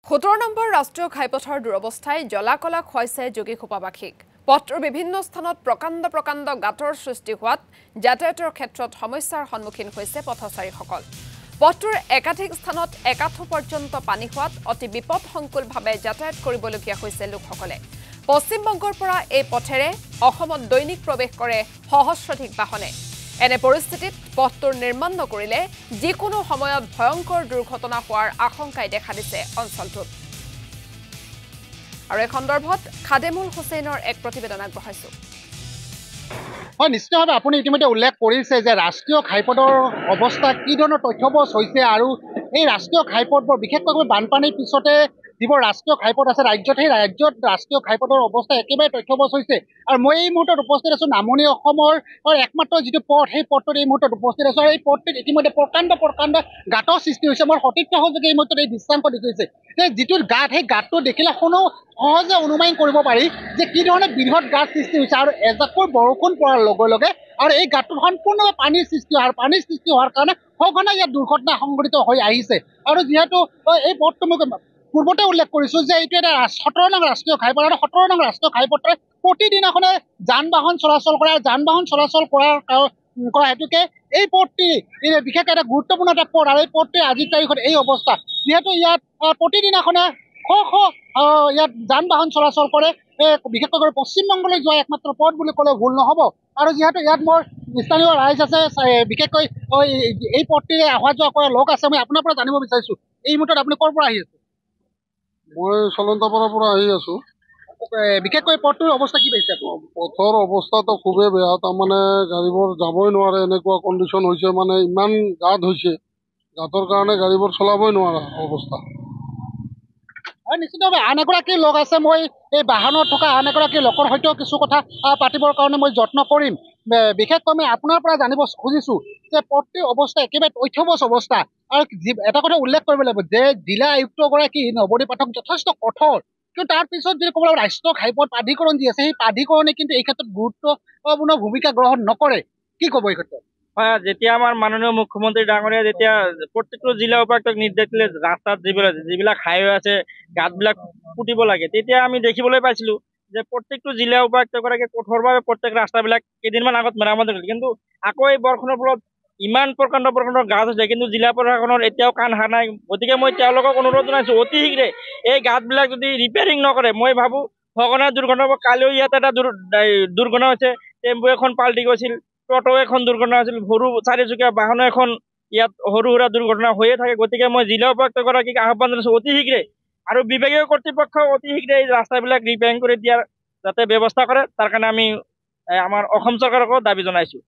17 number ৰাষ্ট্ৰীয় ঘাইপথৰ দুৰৱস্থাই জলাকলা খুৱাইছে যোগীখোপাবাসীক। পথটোৰ বিভিন্ন স্থানত প্ৰকাণ্ড গাঁতৰ সৃষ্টি হোৱাত যাতায়াতৰ ক্ষেত্ৰত সমস্যাৰ সন্মুখীন হৈছে পথচাৰীসকল। পথটোৰ একাধিক স্থানত একাঠু পৰ্যন্ত পানী হোৱাত অতি বিপদসংকুলভাৱে যাতায়াত কৰিবলগীয়া হৈছে লোকসকলে। পশ্চিম বংগৰ পৰা এই পথেৰে অসমত দৈনিক প্ৰৱেশ কৰে সহস্ৰাধিক বাহনে। এনে পৰিস্থিতিত পথটোৰ নিৰ্মাণ নকৰিলে যিকোনো সময়ত ভয়ংকৰ দুৰ্ঘটনা হোৱাৰ আশংকাই দেখা দিছে অঞ্চলটোত। আৰু এই সন্দৰ্ভত খাদেমুল হুছেইনৰ এক প্ৰতিবেদন আগবঢ়াইছো। হয়, নিশ্চিতভাৱে আপুনি ইতিমধ্যে উল্লেখ কৰিছে যে ৰাষ্ট্ৰীয় ঘাইপথৰ অৱস্থা কি ধৰণৰ তথ্যবচ হৈছে আৰু এই ৰাষ্ট্ৰীয় ঘাইপথবোৰ বিশেষকৈ বানপানীৰ পিছতে যিবোৰ ৰাষ্ট্ৰীয় ঘাইপথ আছে ৰাজ্যত, সেই ৰাজ্যত ৰাষ্ট্ৰীয় ঘাইপথৰ অৱস্থা একেবাৰে তথ্যবচ হৈছে। আৰু মই এই মুহূৰ্তত উপস্থিত আছোঁ নামনি অসমৰ একমাত্ৰ যিটো পথ, সেই পথটোত এই মুহূৰ্তত উপস্থিত আছোঁ। আৰু এই পথটোত ইতিমধ্যে প্ৰকাণ্ড গাঁতৰ সৃষ্টি হৈছে। মোৰ সঠিক সহযোগে এই মুহূৰ্তত এই দৃশ্যাংশ দেখিছে যে যিটো গাঁত, সেই গাঁতটো দেখিলে সহজে অনুমান কৰিব পাৰি যে কি ধৰণে বৃহৎ গাঁত সৃষ্টি হৈছে। আৰু এজাকৈ বৰষুণ পৰাৰ লগে লগে আৰু এই গাঁতটোত সম্পূৰ্ণভাৱে পানীৰ সৃষ্টি হয়। আৰু পানীৰ সৃষ্টি হোৱাৰ কাৰণে সঘনাই ইয়াত দুৰ্ঘটনা সংঘটিত হৈ আহিছে। আৰু যিহেতু এই পথটো মই পূৰ্বতে উল্লেখ কৰিছোঁ যে এইটো এটা 17 নং ৰাষ্ট্ৰীয় ঘাইপথ। আৰু 17 নং ৰাষ্ট্ৰীয় ঘাইপথে প্ৰতিদিনাখনে যান বাহন চলাচল কৰে। আৰু যান বাহন চলাচল কৰা হেতুকে এই পথটি বিশেষকৈ এটা গুৰুত্বপূৰ্ণ এটা পথ। আৰু এই পথটোৱে আজিৰ তাৰিখত এই অৱস্থা, যিহেতু ইয়াত প্ৰতিদিনাখনে ইয়াত যান বাহন চলাচল কৰে। বিশেষকৈ পশ্চিমবংগলৈ যোৱা একমাত্ৰ পথ বুলি ক'লে ভুল নহ'ব। আৰু যিহেতু ইয়াত মোৰ স্থানীয় ৰাইজ আছে, বিশেষকৈ এই পথটিৰে অহা যোৱা কৰা লোক আছে, মই আপোনাৰ পৰা জানিব বিচাৰিছোঁ এই মুহূৰ্তত আপুনি ক'ৰ পৰা আহি আছে? মই চলন্তাপাৰাৰ পৰা আহি আছোঁ। বিশেষকৈ পথটোৰ অৱস্থা কি পাইছে? পথৰ অৱস্থাটো খুবেই বেয়া, তাৰমানে গাড়ীবোৰ যাবই নোৱাৰে, এনেকুৱা কণ্ডিশ্যন হৈছে। মানে ইমান গাঁত হৈছে, গাঁতৰ কাৰণে গাড়ীবোৰ চলাবই নোৱাৰা অৱস্থা। হয়, নিশ্চিতভাৱে আন এগৰাকী লোক আছে, মই এই বাহনত থকা আন এগৰাকী লোকৰ সৈতেও কিছু কথা পাতিবৰ কাৰণে মই যত্ন কৰিম। বিশেষকৈ মই আপোনাৰ পৰা জানিব খুজিছোঁ যে পথটোৰ অৱস্থা একেবাৰে তথ্যবচ অৱস্থা। আৰু এটা কথা উল্লেখ কৰিব লাগিব যে জিলা আয়ুক্তগৰাকী নৱদ্বীপ পাঠক যথেষ্ট কঠোৰ, কিন্তু তাৰ পিছত যদি ক'ব লাগিব ৰাষ্ট্ৰীয় ঘাইপথ প্ৰাধিকৰণ যি আছে, সেই প্ৰাধিকৰণে কিন্তু এই ক্ষেত্ৰত গুৰুত্বপূৰ্ণ ভূমিকা গ্ৰহণ নকৰে। কি ক'ব এই ক্ষেত্ৰত? হয়, যেতিয়া আমাৰ মাননীয় মুখ্যমন্ত্ৰী ডাঙৰীয়া যেতিয়া প্ৰত্যেকটো জিলা উপায়ুক্তক নিৰ্দেশ দিলে ৰাস্তাত যিবিলাক হাইৱে আছে গাঁতবিলাক পুতিব লাগে, তেতিয়া আমি দেখিবলৈ পাইছিলোঁ যে প্ৰত্যেকটো জিলা উপায়ুক্তগৰাকীয়ে কঠোৰভাৱে প্ৰত্যেক ৰাস্তাবিলাক কেইদিনমান আগত মেৰামতি কৰিলে। কিন্তু আকৌ এই বৰষুণৰ ফলত ইমান প্ৰকাণ্ড গাঁত হৈছে, কিন্তু জিলা প্ৰশাসনৰ এতিয়াও কাণ সাৰ নাই। গতিকে মই তেওঁলোকক অনুৰোধ জনাইছোঁ অতি শীঘ্ৰে এই গাঁতবিলাক যদি ৰিপেয়াৰিং নকৰে, মই ভাবোঁ সঘনাই দুৰ্ঘটনা হ'ব। কালিও ইয়াত এটা দুৰ্ঘটনা হৈছে, টেম্পু এখন পাল্টি গৈছিল, টোটো এখন দুৰ্ঘটনা হৈছিল, সৰু চাৰিচকীয়া বাহন এখন ইয়াত সৰু সুৰা দুৰ্ঘটনা হৈয়ে থাকে। গতিকে মই জিলা উপায়ুক্তগৰাকীক আহ্বান জনাইছোঁ অতি শীঘ্ৰে আৰু বিভাগীয় কৰ্তৃপক্ষ অতি শীঘ্ৰে এই ৰাস্তাবিলাক ৰিপেয়াৰিং কৰি দিয়াৰ যাতে ব্যৱস্থা কৰে, তাৰ কাৰণে আমি আমাৰ অসম চৰকাৰকো দাবী জনাইছোঁ।